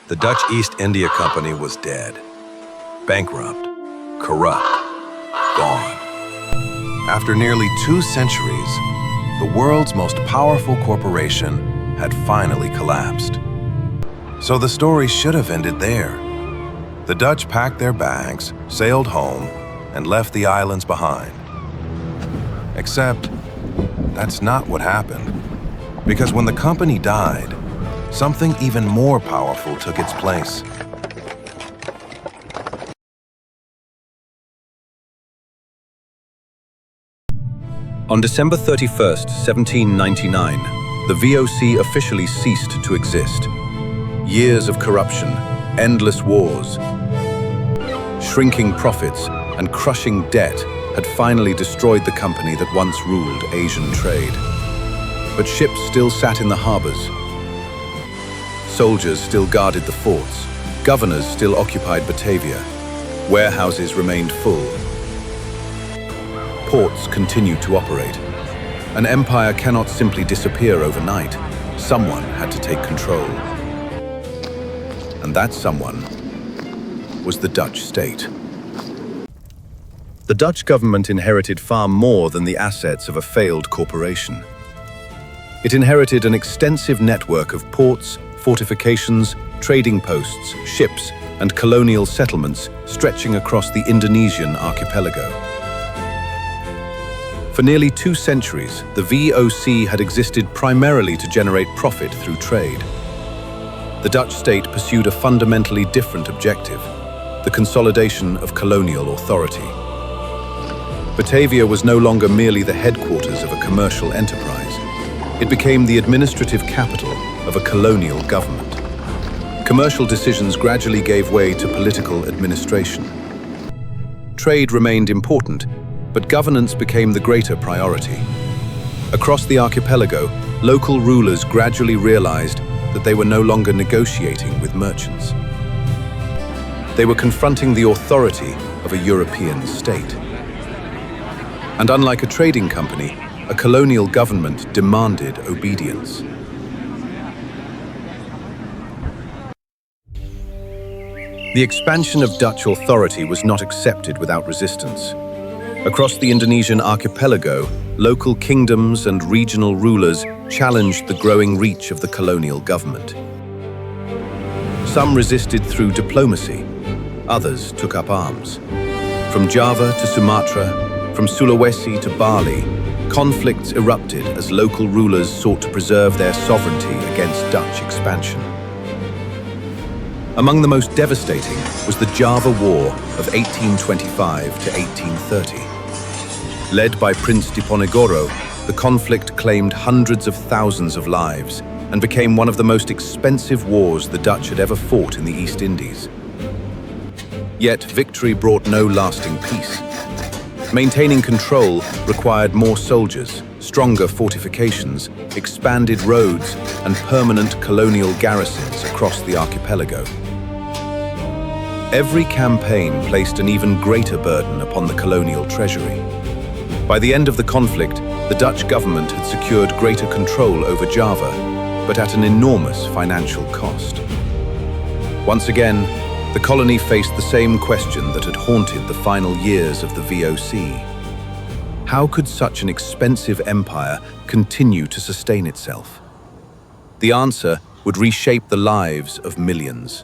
The Dutch East India Company was dead. Bankrupt, corrupt, gone. After nearly 2 centuries, the world's most powerful corporation had finally collapsed. So the story should have ended there. The Dutch packed their bags, sailed home, and left the islands behind. Except, that's not what happened. Because when the company died, something even more powerful took its place. On December 31st, 1799, the VOC officially ceased to exist. Years of corruption, endless wars, shrinking profits, and crushing debt had finally destroyed the company that once ruled Asian trade. But ships still sat in the harbors. Soldiers still guarded the forts. Governors still occupied Batavia. Warehouses remained full. Ports continued to operate. An empire cannot simply disappear overnight. Someone had to take control. And that someone was the Dutch state. The Dutch government inherited far more than the assets of a failed corporation. It inherited an extensive network of ports, fortifications, trading posts, ships, and colonial settlements stretching across the Indonesian archipelago. For nearly 2 centuries, the VOC had existed primarily to generate profit through trade. The Dutch state pursued a fundamentally different objective: the consolidation of colonial authority. Batavia was no longer merely the headquarters of a commercial enterprise. It became the administrative capital of a colonial government. Commercial decisions gradually gave way to political administration. Trade remained important, but governance became the greater priority. Across the archipelago, local rulers gradually realized that they were no longer negotiating with merchants. They were confronting the authority of a European state. And unlike a trading company, a colonial government demanded obedience. The expansion of Dutch authority was not accepted without resistance. Across the Indonesian archipelago, local kingdoms and regional rulers challenged the growing reach of the colonial government. Some resisted through diplomacy, others took up arms. From Java to Sumatra, from Sulawesi to Bali, conflicts erupted as local rulers sought to preserve their sovereignty against Dutch expansion. Among the most devastating was the Java War of 1825 to 1830. Led by Prince Diponegoro, the conflict claimed hundreds of thousands of lives and became one of the most expensive wars the Dutch had ever fought in the East Indies. Yet victory brought no lasting peace. Maintaining control required more soldiers, stronger fortifications, expanded roads, and permanent colonial garrisons across the archipelago. Every campaign placed an even greater burden upon the colonial treasury. By the end of the conflict, the Dutch government had secured greater control over Java, but at an enormous financial cost. Once again, the colony faced the same question that had haunted the final years of the VOC. How could such an expensive empire continue to sustain itself? The answer would reshape the lives of millions.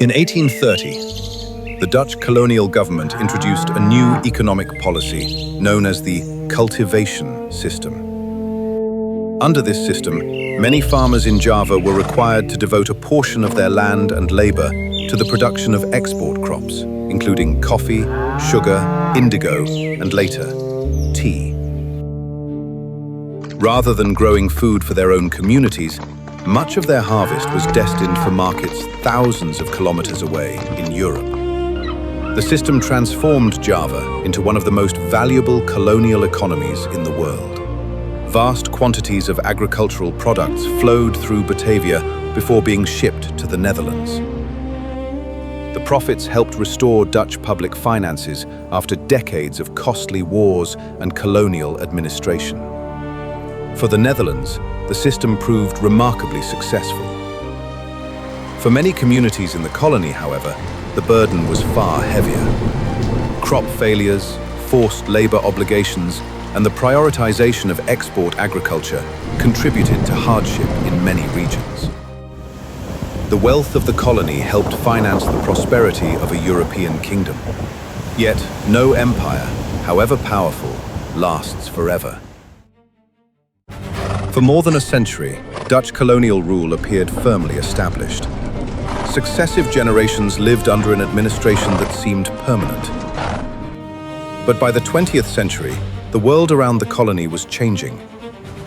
In 1830, the Dutch colonial government introduced a new economic policy known as the Cultivation System. Under this system, many farmers in Java were required to devote a portion of their land and labor to the production of export crops, including coffee, sugar, indigo, and later, tea. Rather than growing food for their own communities, much of their harvest was destined for markets thousands of kilometers away in Europe. The system transformed Java into one of the most valuable colonial economies in the world. Vast quantities of agricultural products flowed through Batavia before being shipped to the Netherlands. The profits helped restore Dutch public finances after decades of costly wars and colonial administration. For the Netherlands, the system proved remarkably successful. For many communities in the colony, however, the burden was far heavier. Crop failures, forced labor obligations, and the prioritization of export agriculture contributed to hardship in many regions. The wealth of the colony helped finance the prosperity of a European kingdom. Yet, no empire, however powerful, lasts forever. For more than a century, Dutch colonial rule appeared firmly established. Successive generations lived under an administration that seemed permanent. But by the 20th century, the world around the colony was changing.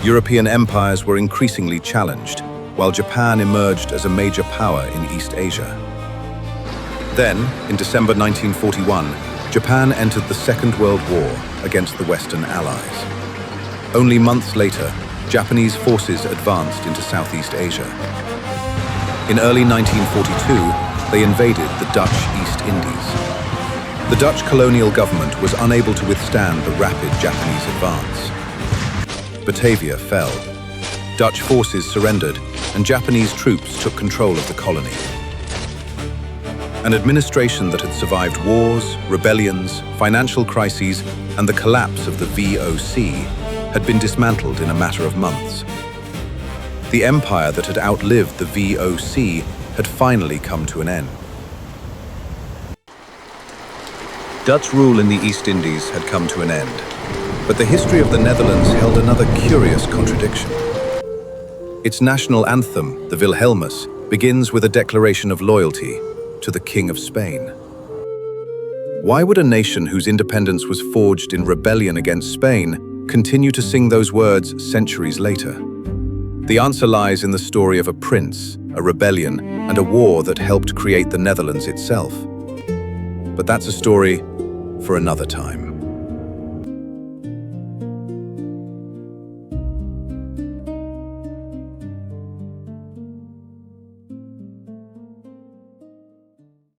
European empires were increasingly challenged, while Japan emerged as a major power in East Asia. Then, in December 1941, Japan entered the Second World War against the Western Allies. Only months later, Japanese forces advanced into Southeast Asia. In early 1942, they invaded the Dutch East Indies. The Dutch colonial government was unable to withstand the rapid Japanese advance. Batavia fell. Dutch forces surrendered, and Japanese troops took control of the colony. An administration that had survived wars, rebellions, financial crises, and the collapse of the VOC had been dismantled in a matter of months. The empire that had outlived the VOC had finally come to an end. Dutch rule in the East Indies had come to an end, but the history of the Netherlands held another curious contradiction. Its national anthem, the Wilhelmus, begins with a declaration of loyalty to the King of Spain. Why would a nation whose independence was forged in rebellion against Spain continue to sing those words centuries later? The answer lies in the story of a prince, a rebellion, and a war that helped create the Netherlands itself. But that's a story for another time.